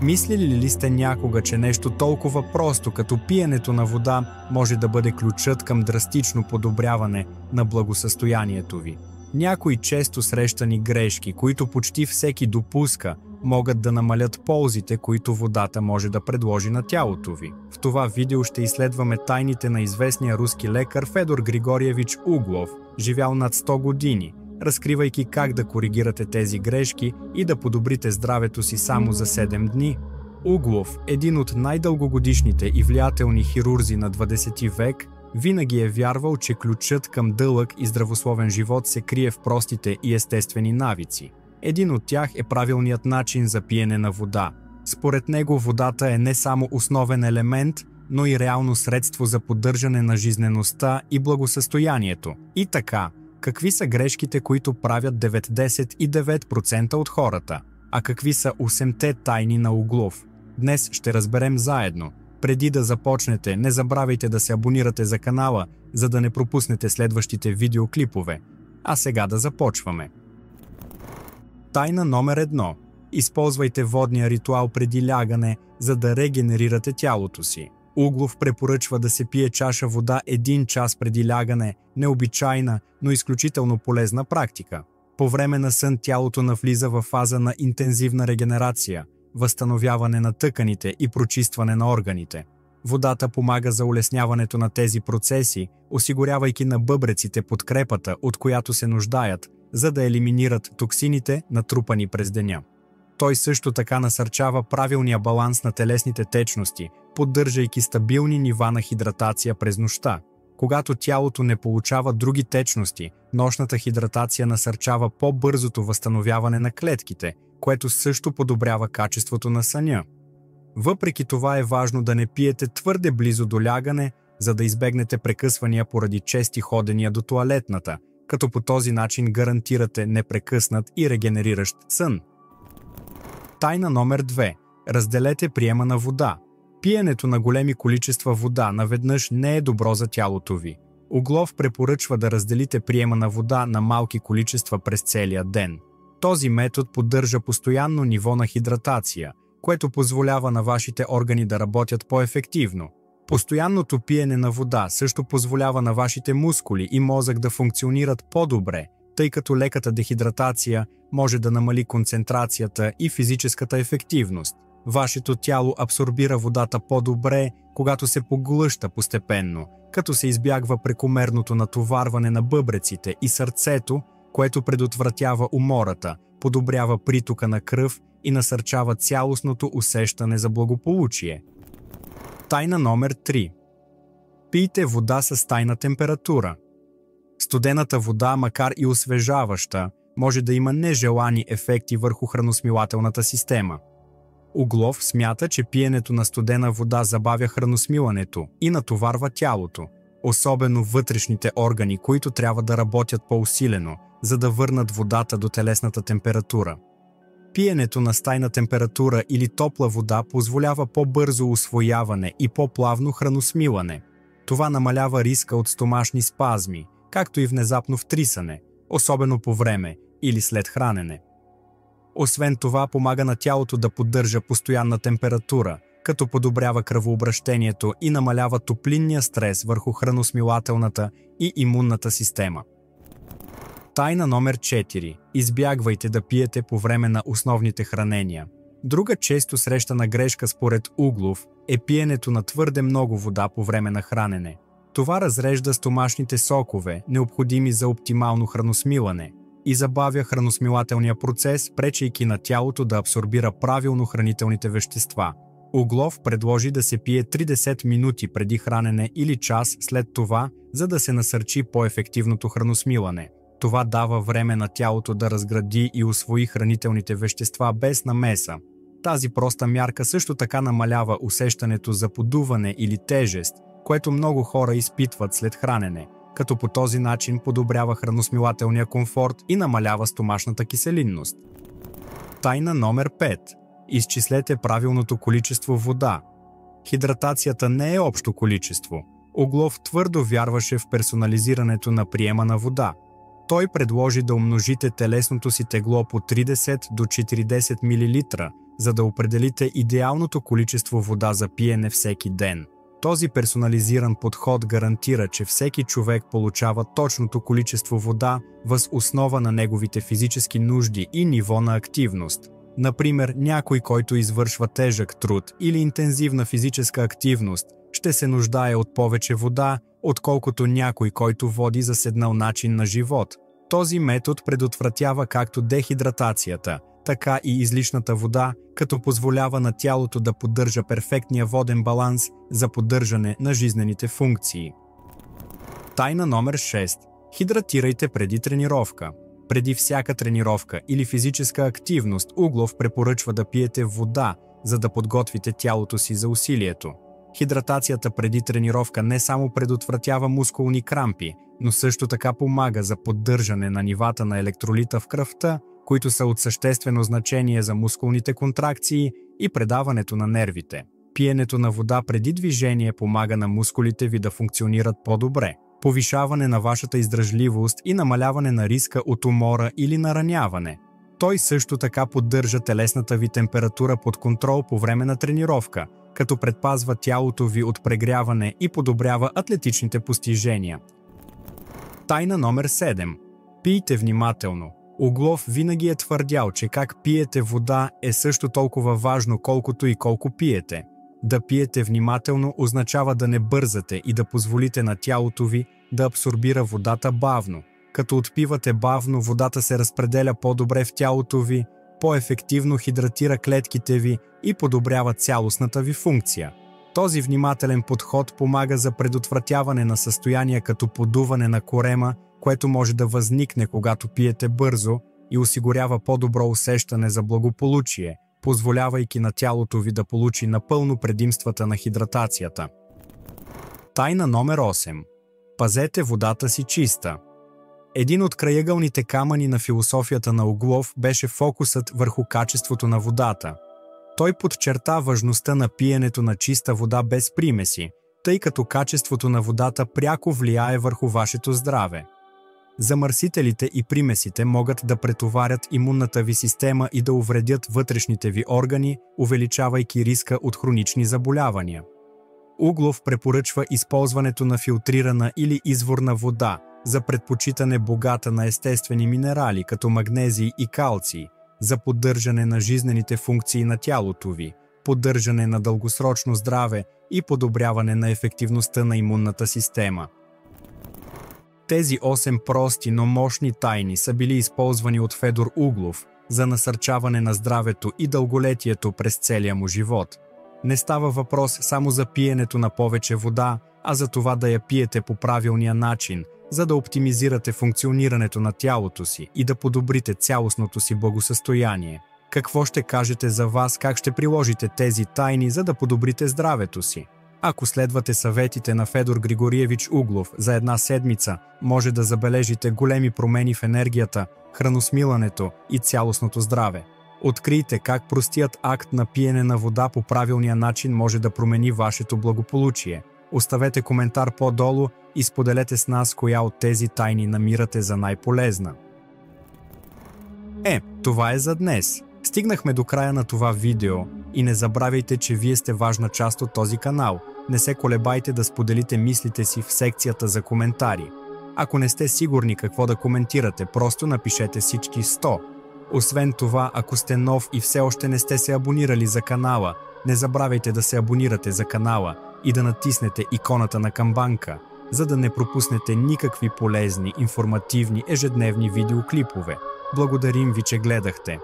Мислили ли сте някога, че нещо толкова просто като пиенето на вода може да бъде ключът към драстично подобряване на благосъстоянието ви? Някои често срещани грешки, които почти всеки допуска, могат да намалят ползите, които водата може да предложи на тялото ви. В това видео ще изследваме тайните на известния руски лекар Федор Григорьевич Углов, живял над 100 години, разкривайки как да коригирате тези грешки и да подобрите здравето си само за 7 дни. Углов, един от най-дългогодишните и влиятелни хирурзи на 20 век, винаги е вярвал, че ключът към дълъг и здравословен живот се крие в простите и естествени навици. Един от тях е правилният начин за пиене на вода. Според него водата е не само основен елемент, но и реално средство за поддържане на жизнеността и благосъстоянието. И така, какви са грешките, които правят 99% от хората? А какви са 8-те тайни на Углов? Днес ще разберем заедно. Преди да започнете, не забравяйте да се абонирате за канала, за да не пропуснете следващите видеоклипове. А сега да започваме. Тайна номер 1. Използвайте водния ритуал преди лягане, за да регенерирате тялото си. Углов препоръчва да се пие чаша вода 1 час преди лягане, необичайна, но изключително полезна практика. По време на сън тялото навлиза в фаза на интензивна регенерация, възстановяване на тъканите и прочистване на органите. Водата помага за улесняването на тези процеси, осигурявайки на бъбреците подкрепата, от която се нуждаят, за да елиминират токсините, натрупани през деня. Той също така насърчава правилния баланс на телесните течности, поддържайки стабилни нива на хидратация през нощта. Когато тялото не получава други течности, нощната хидратация насърчава по-бързото възстановяване на клетките, което също подобрява качеството на съня. Въпреки това е важно да не пиете твърде близо до лягане, за да избегнете прекъсвания поради чести ходения до тоалетната, като по този начин гарантирате непрекъснат и регенериращ сън. Тайна номер 2. Разделете приема на вода. Пиенето на големи количества вода наведнъж не е добро за тялото ви. Углов препоръчва да разделите приема на вода на малки количества през целия ден. Този метод поддържа постоянно ниво на хидратация, което позволява на вашите органи да работят по-ефективно. Постоянното пиене на вода също позволява на вашите мускули и мозък да функционират по-добре, тъй като леката дехидратация може да намали концентрацията и физическата ефективност. Вашето тяло абсорбира водата по-добре, когато се поглъща постепенно, като се избягва прекомерното натоварване на бъбреците и сърцето, което предотвратява умората, подобрява притока на кръв и насърчава цялостното усещане за благополучие. Тайна номер 3. Пийте вода с тайна температура. Студената вода, макар и освежаваща, може да има нежелани ефекти върху храносмилателната система. Углов смята, че пиенето на студена вода забавя храносмилането и натоварва тялото, особено вътрешните органи, които трябва да работят по-усилено, за да върнат водата до телесната температура. Пиенето на стайна температура или топла вода позволява по-бързо усвояване и по-плавно храносмилане. Това намалява риска от стомашни спазми, както и внезапно втрисане, особено по време или след хранене. Освен това, помага на тялото да поддържа постоянна температура, като подобрява кръвообращението и намалява топлинния стрес върху храносмилателната и имунната система. Тайна номер 4. Избягвайте да пиете по време на основните хранения. Друга често срещана грешка според Углов е пиенето на твърде много вода по време на хранене. Това разрежда стомашните сокове, необходими за оптимално храносмилане, и забавя храносмилателния процес, пречейки на тялото да абсорбира правилно хранителните вещества. Углов предложи да се пие 30 минути преди хранене или час след това, за да се насърчи по-ефективното храносмилане. Това дава време на тялото да разгради и усвои хранителните вещества без намеса. Тази проста мярка също така намалява усещането за подуване или тежест, което много хора изпитват след хранене, като по този начин подобрява храносмилателния комфорт и намалява стомашната киселинност. Тайна номер 5. Изчислете правилното количество вода. Хидратацията не е общо количество. Углов твърдо вярваше в персонализирането на приема на вода. Той предложи да умножите телесното си тегло по 30 до 40 мл за да определите идеалното количество вода за пиене всеки ден. Този персонализиран подход гарантира, че всеки човек получава точното количество вода въз основа на неговите физически нужди и ниво на активност. Например, някой, който извършва тежък труд или интензивна физическа активност, ще се нуждае от повече вода, отколкото някой, който води заседнал начин на живот. Този метод предотвратява както дехидратацията, така и излишната вода, като позволява на тялото да поддържа перфектния воден баланс за поддържане на жизнените функции. Тайна номер 6. Хидратирайте преди тренировка. Преди всяка тренировка или физическа активност Углов препоръчва да пиете вода, за да подготвите тялото си за усилието. Хидратацията преди тренировка не само предотвратява мускулни крампи, но също така помага за поддържане на нивата на електролита в кръвта, които са от съществено значение за мускулните контракции и предаването на нервите. Пиенето на вода преди движение помага на мускулите ви да функционират по-добре, повишаване на вашата издръжливост и намаляване на риска от умора или нараняване. Той също така поддържа телесната ви температура под контрол по време на тренировка, като предпазва тялото ви от прегряване и подобрява атлетичните постижения. Тайна номер 7. Пийте внимателно. Углов винаги е твърдял, че как пиете вода е също толкова важно, колкото и колко пиете. Да пиете внимателно означава да не бързате и да позволите на тялото ви да абсорбира водата бавно. Като отпивате бавно, водата се разпределя по-добре в тялото ви, по-ефективно хидратира клетките ви и подобрява цялостната ви функция. Този внимателен подход помага за предотвратяване на състояния като подуване на корема, което може да възникне, когато пиете бързо, и осигурява по-добро усещане за благополучие, позволявайки на тялото ви да получи напълно предимствата на хидратацията. Тайна номер 8. Пазете водата си чиста. Един от краягълните камъни на философията на Углов беше фокусът върху качеството на водата. Той подчерта важността на пиенето на чиста вода без примеси, тъй като качеството на водата пряко влияе върху вашето здраве. Замърсителите и примесите могат да претоварят имунната ви система и да увредят вътрешните ви органи, увеличавайки риска от хронични заболявания. Углов препоръчва използването на филтрирана или изворна вода за предпочитане богата на естествени минерали като магнезий и калций, за поддържане на жизнените функции на тялото ви, поддържане на дългосрочно здраве и подобряване на ефективността на имунната система. Тези 8 прости, но мощни тайни са били използвани от Федор Углов за насърчаване на здравето и дълголетието през целия му живот. Не става въпрос само за пиенето на повече вода, а за това да я пиете по правилния начин, за да оптимизирате функционирането на тялото си и да подобрите цялостното си благосъстояние. Какво ще кажете за вас, как ще приложите тези тайни, за да подобрите здравето си? Ако следвате съветите на Федор Григориевич Углов, за една седмица може да забележите големи промени в енергията, храносмилането и цялостното здраве. Открийте как простият акт на пиене на вода по правилния начин може да промени вашето благополучие. Оставете коментар по-долу и споделете с нас коя от тези тайни намирате за най-полезна. Това е за днес. Стигнахме до края на това видео и не забравяйте, че вие сте важна част от този канал. Не се колебайте да споделите мислите си в секцията за коментари. Ако не сте сигурни какво да коментирате, просто напишете всички 100. Освен това, ако сте нов и все още не сте се абонирали за канала, не забравяйте да се абонирате за канала и да натиснете иконата на камбанка, за да не пропуснете никакви полезни, информативни ежедневни видеоклипове. Благодарим ви, че гледахте.